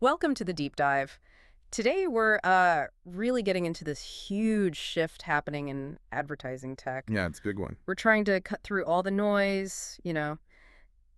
Welcome to the deep dive. Today we're really getting into this huge shift happening in advertising tech. Yeah, it's a big one. We're trying to cut through all the noise,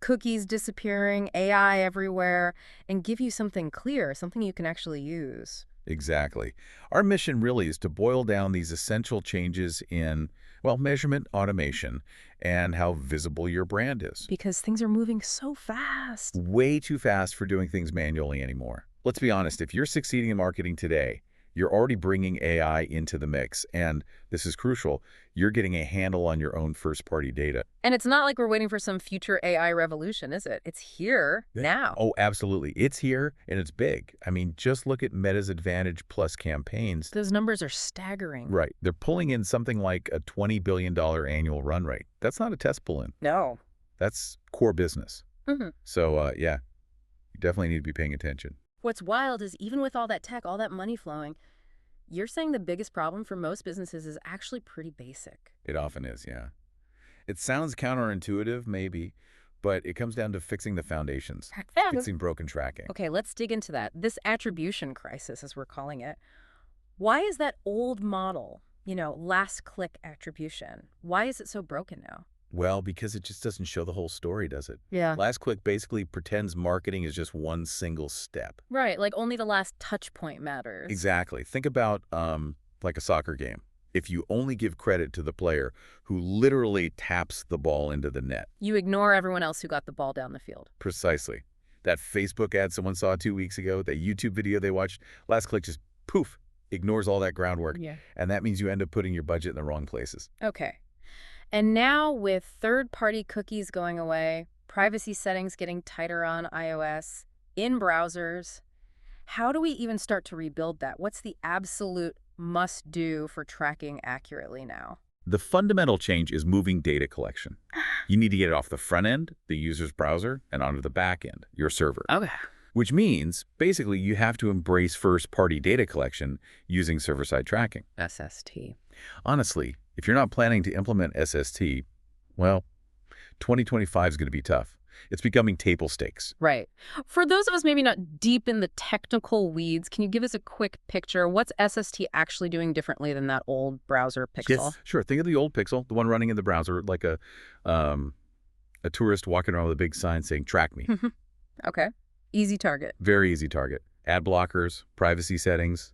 cookies disappearing, AI everywhere, and give you something clear, something you can actually use. Exactly. Our mission really is to boil down these essential changes in, well, measurement, automation, and how visible your brand is. Because things are moving so fast. Way too fast for doing things manually anymore. Let's be honest, if you're succeeding in marketing today, you're already bringing AI into the mix, and this is crucial, you're getting a handle on your own first-party data. And it's not like we're waiting for some future AI revolution, is it? It's here now. Oh, absolutely. It's here, and it's big. I mean, just look at Meta's Advantage Plus campaigns. Those numbers are staggering. Right. They're pulling in something like a $20 billion annual run rate. That's not a test pull-in. No. That's core business. Mm-hmm. So, yeah, you definitely need to be paying attention. What's wild is even with all that tech, all that money flowing, you're saying the biggest problem for most businesses is actually pretty basic. It often is, yeah. It sounds counterintuitive, maybe, but it comes down to fixing the foundations, fixing broken tracking. Okay, let's dig into that. This attribution crisis, as we're calling it. Why is that old model, last click attribution, why is it so broken now? Well, because it just doesn't show the whole story, does it? Yeah. Last click basically pretends marketing is just one single step. Right, like only the last touch point matters. Exactly. Think about like a soccer game. If you only give credit to the player who literally taps the ball into the net. You ignore everyone else who got the ball down the field. Precisely. That Facebook ad someone saw 2 weeks ago, that YouTube video they watched, last click just poof, ignores all that groundwork. Yeah. And that means you end up putting your budget in the wrong places. Okay. And now with third-party cookies going away, privacy settings getting tighter on iOS, in browsers, how do we even start to rebuild that? What's the absolute must-do for tracking accurately now? The fundamental change is moving data collection. You need to get it off the front end, the user's browser, and onto the back end, your server. Okay. Which means, basically, you have to embrace first-party data collection using server-side tracking. SST. Honestly, if you're not planning to implement SST, well, 2025 is going to be tough. It's becoming table stakes. Right. For those of us maybe not deep in the technical weeds, can you give us a quick picture? What's SST actually doing differently than that old browser Pixel? Yes, sure. Think of the old Pixel, the one running in the browser, like a tourist walking around with a big sign saying, "Track me." Okay. Easy target. Very easy target. Ad blockers, privacy settings.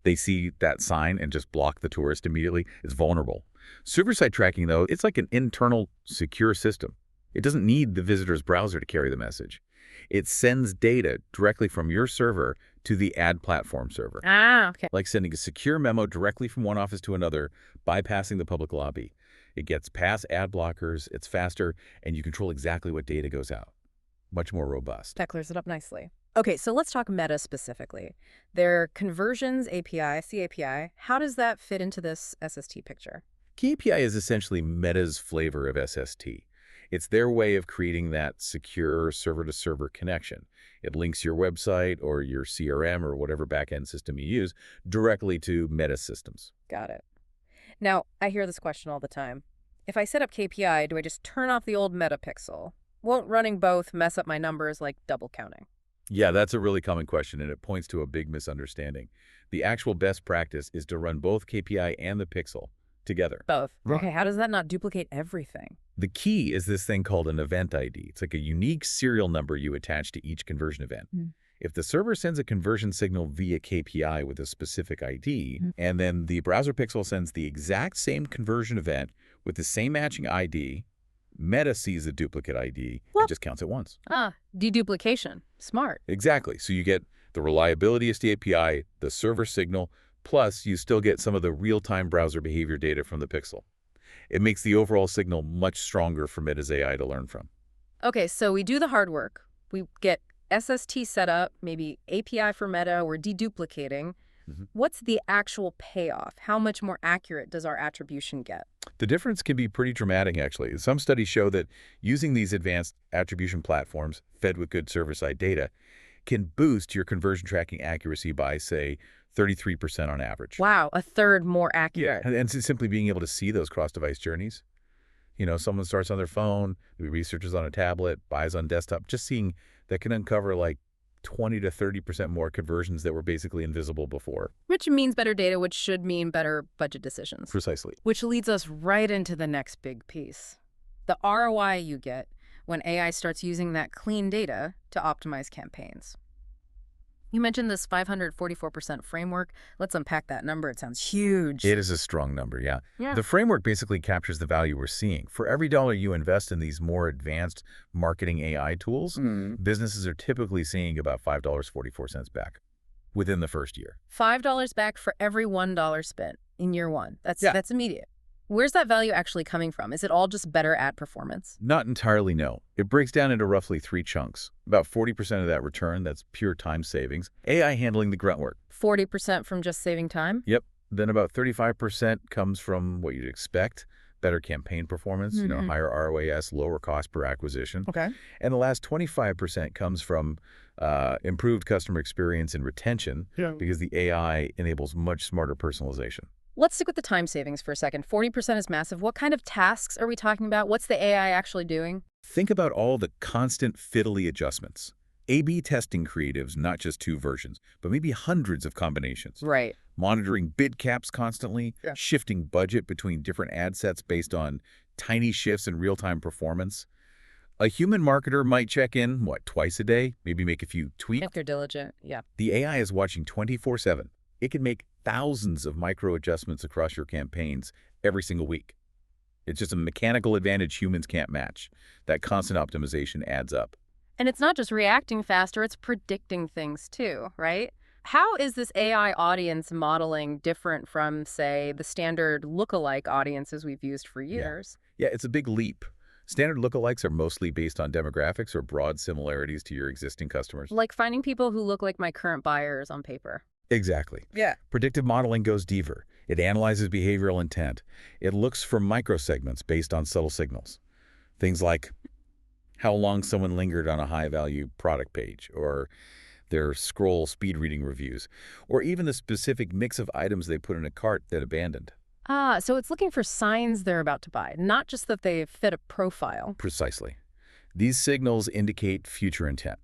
They see that sign and just block the tourist immediately. It's vulnerable. Server-side tracking, though, it's like an internal secure system. It doesn't need the visitor's browser to carry the message. It sends data directly from your server to the ad platform server. Ah, okay. Like sending a secure memo directly from one office to another, bypassing the public lobby. It gets past ad blockers, it's faster, and you control exactly what data goes out. Much more robust. That clears it up nicely. Okay, so let's talk Meta specifically. Their Conversions API, CAPI, how does that fit into this SST picture? KPI is essentially Meta's flavor of SST. It's their way of creating that secure server-to-server connection. It links your website or your CRM or whatever backend system you use directly to Meta systems. Got it. Now, I hear this question all the time. If I set up KPI, do I just turn off the old Meta pixel? Won't running both mess up my numbers like double counting? Yeah, that's a really common question, and it points to a big misunderstanding. The actual best practice is to run both KPI and the pixel together. Both. Right. Okay, how does that not duplicate everything? The key is this thing called an event ID. It's like a unique serial number you attach to each conversion event. If the server sends a conversion signal via KPI with a specific ID, and then the browser pixel sends the exact same conversion event with the same matching ID, Meta sees the duplicate ID and just counts it once. Ah, deduplication. Smart. Exactly. So you get the reliability of the API, the server signal, plus you still get some of the real-time browser behavior data from the pixel. It makes the overall signal much stronger for Meta's AI to learn from. Okay, so we do the hard work. We get SST set up, maybe API for Meta, we're deduplicating. What's the actual payoff? How much more accurate does our attribution get? The difference can be pretty dramatic, actually. Some studies show that using these advanced attribution platforms fed with good server-side data can boost your conversion tracking accuracy by, say, 33% on average. Wow, a third more accurate. And it's simply being able to see those cross-device journeys. Someone starts on their phone, researches on a tablet, buys on desktop, just seeing that can uncover like 20 to 30% more conversions that were basically invisible before. Which means better data, which should mean better budget decisions. Precisely. Which leads us right into the next big piece. The ROI you get when AI starts using that clean data to optimize campaigns. You mentioned this 544% framework. Let's unpack that number. It sounds huge. It is a strong number, yeah. Yeah. The framework basically captures the value we're seeing. For every dollar you invest in these more advanced marketing AI tools, businesses are typically seeing about $5.44 back within the first year. $5 back for every $1 spent in year one. That's immediate. Where's that value actually coming from? Is it all just better ad performance? Not entirely, no. It breaks down into roughly 3 chunks. About 40% of that return, that's pure time savings. AI handling the grunt work. 40% from just saving time? Yep. Then about 35% comes from what you'd expect. Better campaign performance, higher ROAS, lower cost per acquisition. Okay. And the last 25% comes from improved customer experience and retention because the AI enables much smarter personalization. Let's stick with the time savings for a second. 40% is massive. What kind of tasks are we talking about? What's the AI actually doing? Think about all the constant fiddly adjustments. A/B testing creatives, not just 2 versions, but maybe hundreds of combinations. Right. Monitoring bid caps constantly, shifting budget between different ad sets based on tiny shifts in real-time performance. A human marketer might check in, twice a day, maybe make a few tweaks. If they're diligent, yeah. The AI is watching 24/7. It can make thousands of micro adjustments across your campaigns every single week. It's just a mechanical advantage humans can't match. That constant optimization adds up. And it's not just reacting faster, it's predicting things too, right? How is this AI audience modeling different from, say, the standard lookalike audiences we've used for years? Yeah, it's a big leap. Standard lookalikes are mostly based on demographics or broad similarities to your existing customers. Like finding people who look like my current buyers on paper. Exactly. Yeah. Predictive modeling goes deeper. It analyzes behavioral intent. It looks for microsegments based on subtle signals. Things like how long someone lingered on a high-value product page, or their scroll speed reading reviews, or even the specific mix of items they put in a cart that abandoned. Ah, so it's looking for signs they're about to buy, not just that they fit a profile. Precisely. These signals indicate future intent.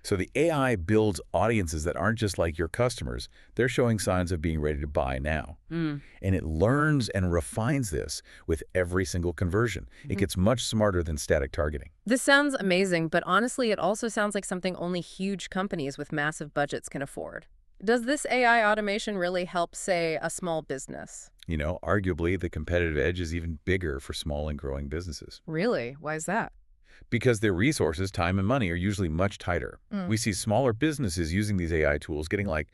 So the AI builds audiences that aren't just like your customers. They're showing signs of being ready to buy now. And it learns and refines this with every single conversion. It gets much smarter than static targeting. This sounds amazing, but honestly, it also sounds like something only huge companies with massive budgets can afford. Does this AI automation really help, say, a small business? Arguably, the competitive edge is even bigger for small and growing businesses. Really? Why is that? Because their resources, time and money, are usually much tighter. We see smaller businesses using these AI tools getting like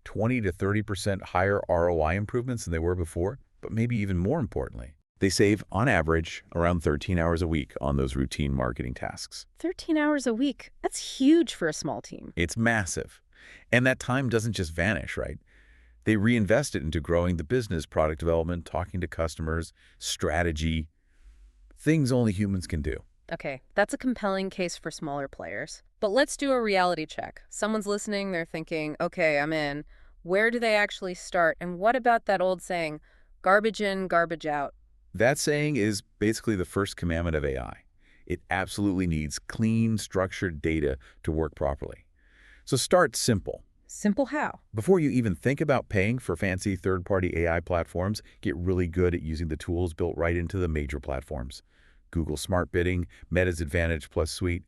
20 to 30% higher ROI improvements than they were before, but maybe even more importantly, they save, on average, around 13 hours a week on those routine marketing tasks. 13 hours a week? That's huge for a small team. It's massive. And that time doesn't just vanish, right? They reinvest it into growing the business, product development, talking to customers, strategy, things only humans can do. Okay, that's a compelling case for smaller players. But let's do a reality check. Someone's listening, they're thinking, okay, I'm in. Where do they actually start? And what about that old saying, garbage in, garbage out? That saying is basically the first commandment of AI. It absolutely needs clean, structured data to work properly. So start simple. Simple how? Before you even think about paying for fancy third-party AI platforms, get really good at using the tools built right into the major platforms. Google Smart Bidding, Meta's Advantage Plus Suite.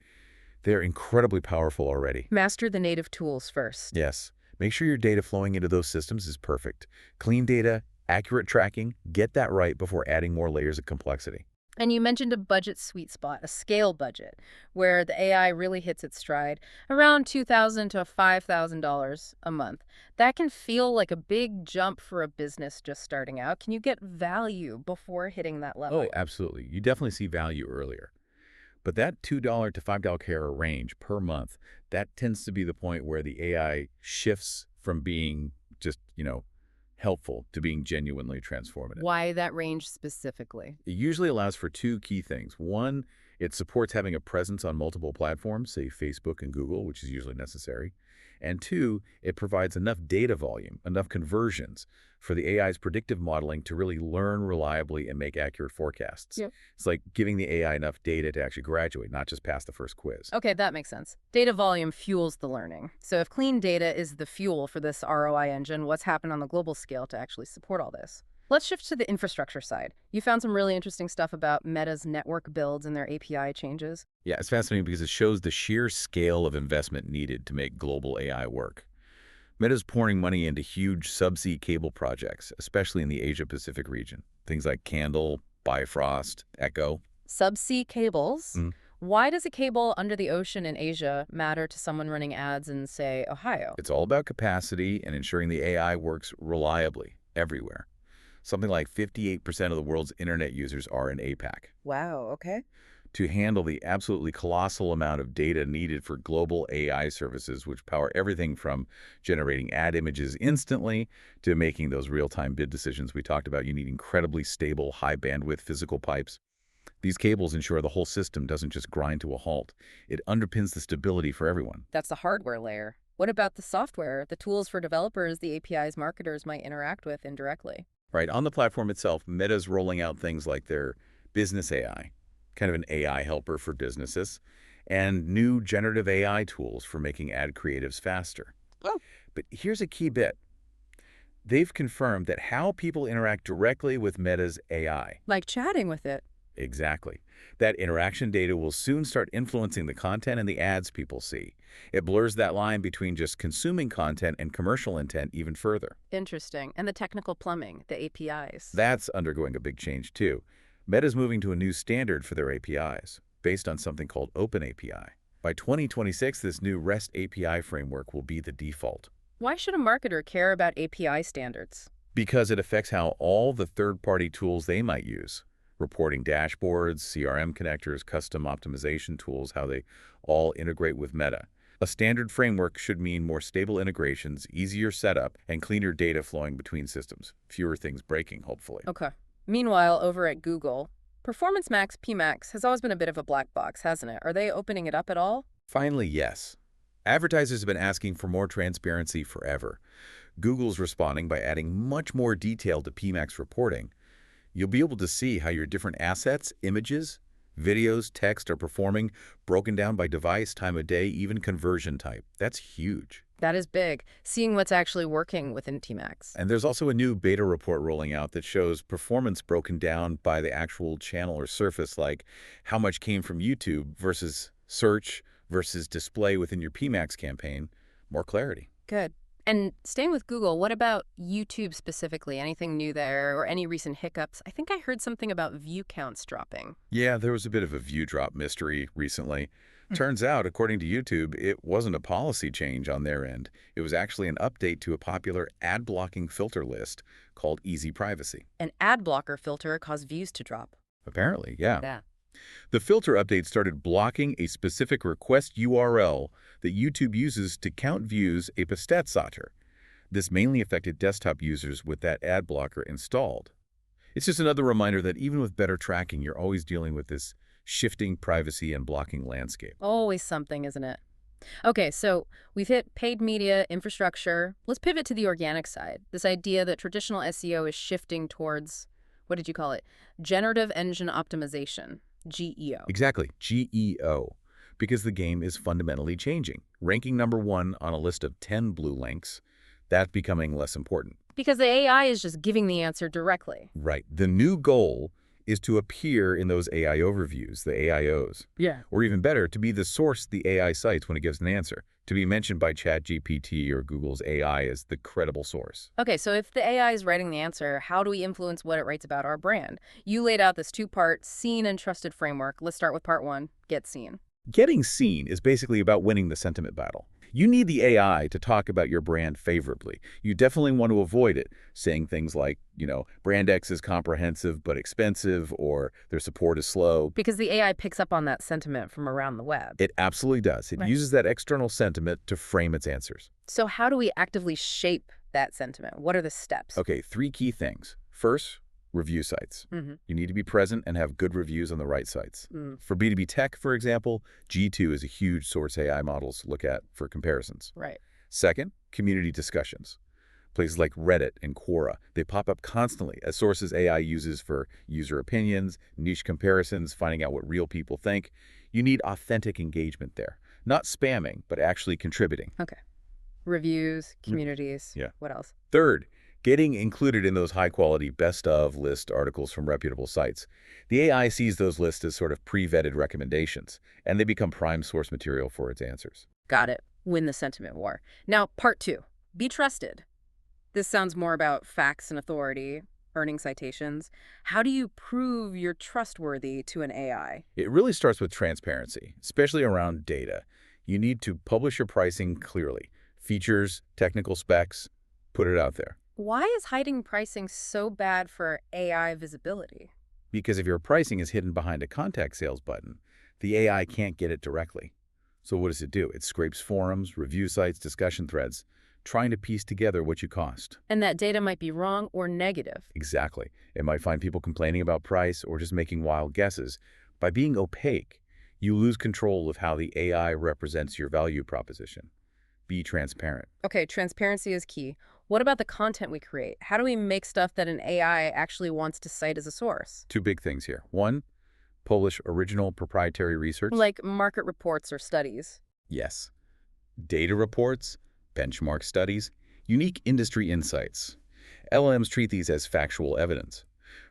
They're incredibly powerful already. Master the native tools first. Yes. Make sure your data flowing into those systems is perfect. Clean data, accurate tracking, get that right before adding more layers of complexity. And you mentioned a budget sweet spot, a scale budget, where the AI really hits its stride, around $2,000 to $5,000 a month. That can feel like a big jump for a business just starting out. Can you get value before hitting that level? Oh, absolutely. You definitely see value earlier. But that $2 to $5 care range per month, that tends to be the point where the AI shifts from being just, helpful to being genuinely transformative. Why that range specifically? It usually allows for 2 key things. One, it supports having a presence on multiple platforms, say Facebook and Google, which is usually necessary. And two, it provides enough data volume, enough conversions for the AI's predictive modeling to really learn reliably and make accurate forecasts. Yep. It's like giving the AI enough data to actually graduate, not just pass the first quiz. Okay, that makes sense. Data volume fuels the learning. So if clean data is the fuel for this ROI engine, what's happened on the global scale to actually support all this? Let's shift to the infrastructure side. You found some really interesting stuff about Meta's network builds and their API changes. Yeah, it's fascinating because it shows the sheer scale of investment needed to make global AI work. Meta's pouring money into huge subsea cable projects, especially in the Asia-Pacific region. Things like Candle, Bifrost, Echo. Subsea cables. Mm. Why does a cable under the ocean in Asia matter to someone running ads in, say, Ohio? It's all about capacity and ensuring the AI works reliably everywhere. Something like 58% of the world's internet users are in APAC. Wow, okay. To handle the absolutely colossal amount of data needed for global AI services, which power everything from generating ad images instantly to making those real-time bid decisions we talked about, you need incredibly stable, high-bandwidth physical pipes. These cables ensure the whole system doesn't just grind to a halt. It underpins the stability for everyone. That's the hardware layer. What about the software, the tools for developers, the APIs marketers might interact with indirectly? Right, on the platform itself, Meta's rolling out things like their business AI, kind of an AI helper for businesses, and new generative AI tools for making ad creatives faster. Oh. But here's a key bit. They've confirmed that how people interact directly with Meta's AI. Like chatting with it. Exactly. That interaction data will soon start influencing the content and the ads people see. It blurs that line between just consuming content and commercial intent even further. Interesting. And the technical plumbing, the APIs. That's undergoing a big change too. Meta's moving to a new standard for their APIs, based on something called OpenAPI. By 2026, this new REST API framework will be the default. Why should a marketer care about API standards? Because it affects how all the third-party tools they might use, reporting dashboards, CRM connectors, custom optimization tools, how they all integrate with Meta. A standard framework should mean more stable integrations, easier setup, and cleaner data flowing between systems. Fewer things breaking, hopefully. Okay. Meanwhile, over at Google, Performance Max PMax has always been a bit of a black box, hasn't it? Are they opening it up at all? Finally, yes. Advertisers have been asking for more transparency forever. Google's responding by adding much more detail to PMax reporting. You'll be able to see how your different assets, images, videos, text are performing, broken down by device, time of day, even conversion type. That's huge. That is big, seeing what's actually working within TMax. And there's also a new beta report rolling out that shows performance broken down by the actual channel or surface, like how much came from YouTube versus search versus display within your PMax campaign. More clarity. Good. And staying with Google, what about YouTube specifically? Anything new there or any recent hiccups? I think I heard something about view counts dropping. Yeah, there was a bit of a view drop mystery recently. Turns out, according to YouTube, it wasn't a policy change on their end. It was actually an update to a popular ad-blocking filter list called Easy Privacy. An ad blocker filter caused views to drop. Apparently, yeah. Yeah. The filter update started blocking a specific request URL that YouTube uses to count views a Pastetsator. This mainly affected desktop users with that ad blocker installed. It's just another reminder that even with better tracking, you're always dealing with this shifting privacy and blocking landscape. Always something, isn't it? Okay, so we've hit paid media, infrastructure. Let's pivot to the organic side. This idea that traditional SEO is shifting towards, what did you call it? Generative engine optimization, GEO. Exactly, GEO, because the game is fundamentally changing. Ranking #1 on a list of 10 blue links, that's becoming less important. Because the AI is just giving the answer directly. Right. The new goal is to appear in those AI overviews, the AIOs. Yeah. Or even better, to be the source the AI cites when it gives an answer, to be mentioned by ChatGPT or Google's AI as the credible source. Okay, so if the AI is writing the answer, how do we influence what it writes about our brand? You laid out this two-part seen and trusted framework. Let's start with part one, get seen. Getting seen is basically about winning the sentiment battle. You need the AI to talk about your brand favorably. You definitely want to avoid it, saying things like, brand X is comprehensive but expensive, or their support is slow. Because the AI picks up on that sentiment from around the web. It absolutely does. It uses that external sentiment to frame its answers. So how do we actively shape that sentiment? What are the steps? Okay, 3 key things. First, review sites. You need to be present and have good reviews on the right sites. For B2B tech, for example, G2 is a huge source AI models to look at for comparisons. Right. Second, community discussions. Places like Reddit and Quora, they pop up constantly as sources AI uses for user opinions, niche comparisons, finding out what real people think. You need authentic engagement there. Not spamming, but actually contributing. Okay. Reviews, Mm. communities. Yeah. What else? Third, getting included in those high-quality best-of list articles from reputable sites. The AI sees those lists as sort of pre-vetted recommendations, and they become prime source material for its answers. Got it. Win the sentiment war. Now, part two. Be trusted. This sounds more about facts and authority, earning citations. How do you prove you're trustworthy to an AI? It really starts with transparency, especially around data. You need to publish your pricing clearly. Features, technical specs, put it out there. Why is hiding pricing so bad for AI visibility? Because if your pricing is hidden behind a contact sales button, the AI can't get it directly. So what does it do? It scrapes forums, review sites, discussion threads, trying to piece together what you cost. And that data might be wrong or negative. Exactly. It might find people complaining about price or just making wild guesses. By being opaque, you lose control of how the AI represents your value proposition. Be transparent. Okay, transparency is key. What about the content we create? How do we make stuff that an AI actually wants to cite as a source? Two big things here. One, publish original proprietary research. Like market reports or studies. Yes. Data reports, benchmark studies, unique industry insights. LLMs treat these as factual evidence.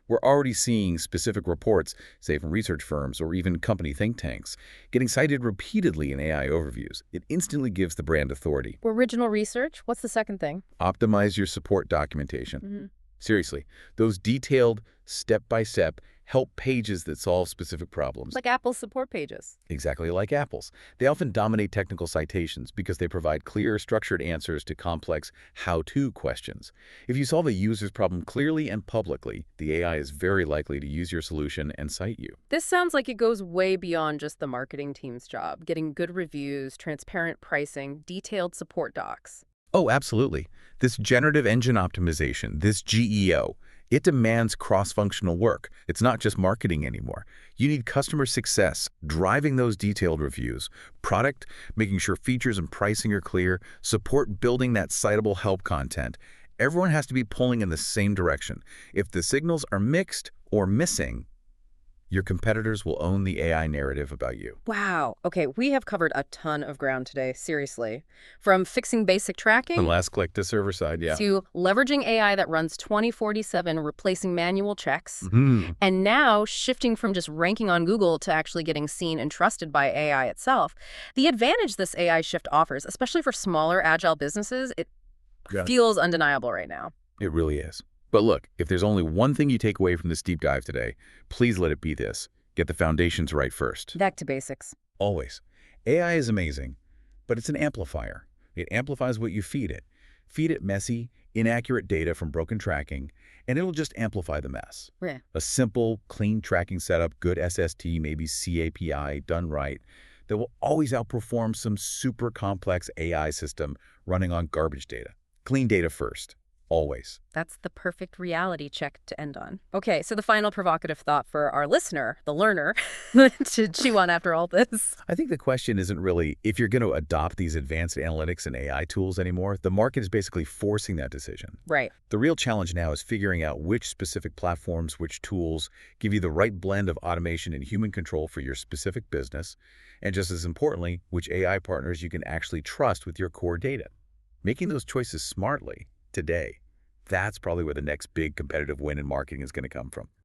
We're already seeing specific reports, say from research firms or even company think tanks, getting cited repeatedly in AI overviews. It instantly gives the brand authority. Original research? What's the second thing? Optimize your support documentation. Mm-hmm. Seriously, those detailed, step-by-step, help pages that solve specific problems. Like Apple's support pages. Exactly like Apple's. They often dominate technical citations because they provide clear, structured answers to complex how-to questions. If you solve a user's problem clearly and publicly, the AI is very likely to use your solution and cite you. This sounds like it goes way beyond just the marketing team's job, getting good reviews, transparent pricing, detailed support docs. Oh, absolutely. This generative engine optimization, this GEO, it demands cross-functional work. It's not just marketing anymore. You need customer success, driving those detailed reviews, product, making sure features and pricing are clear, support building that citable help content. Everyone has to be pulling in the same direction. If the signals are mixed or missing, your competitors will own the AI narrative about you. Wow. Okay, we have covered a ton of ground today, seriously. From fixing basic The tracking last click to server side, yeah. to leveraging AI that runs 24/7, replacing manual checks, Mhm. and now shifting from just ranking on Google to actually getting seen and trusted by AI itself. The advantage this AI shift offers, especially for smaller, agile businesses, it Yeah. feels undeniable right now. It really is. But look, if there's only one thing you take away from this deep dive today, please let it be this. Get the foundations right first. Back to basics. Always. AI is amazing, but it's an amplifier. It amplifies what you feed it. Feed it messy, inaccurate data from broken tracking, and it'll just amplify the mess. Yeah. A simple, clean tracking setup, good SST, maybe CAPI, done right, that will always outperform some super complex AI system running on garbage data. Clean data first. Always. That's the perfect reality check to end on. Okay, so the final provocative thought for our listener, the learner, to chew on after all this. I think the question isn't really if you're going to adopt these advanced analytics and AI tools anymore. The market is basically forcing that decision. Right. The real challenge now is figuring out which specific platforms, which tools give you the right blend of automation and human control for your specific business, and just as importantly, which AI partners you can actually trust with your core data. Making those choices smartly today, that's probably where the next big competitive win in marketing is going to come from.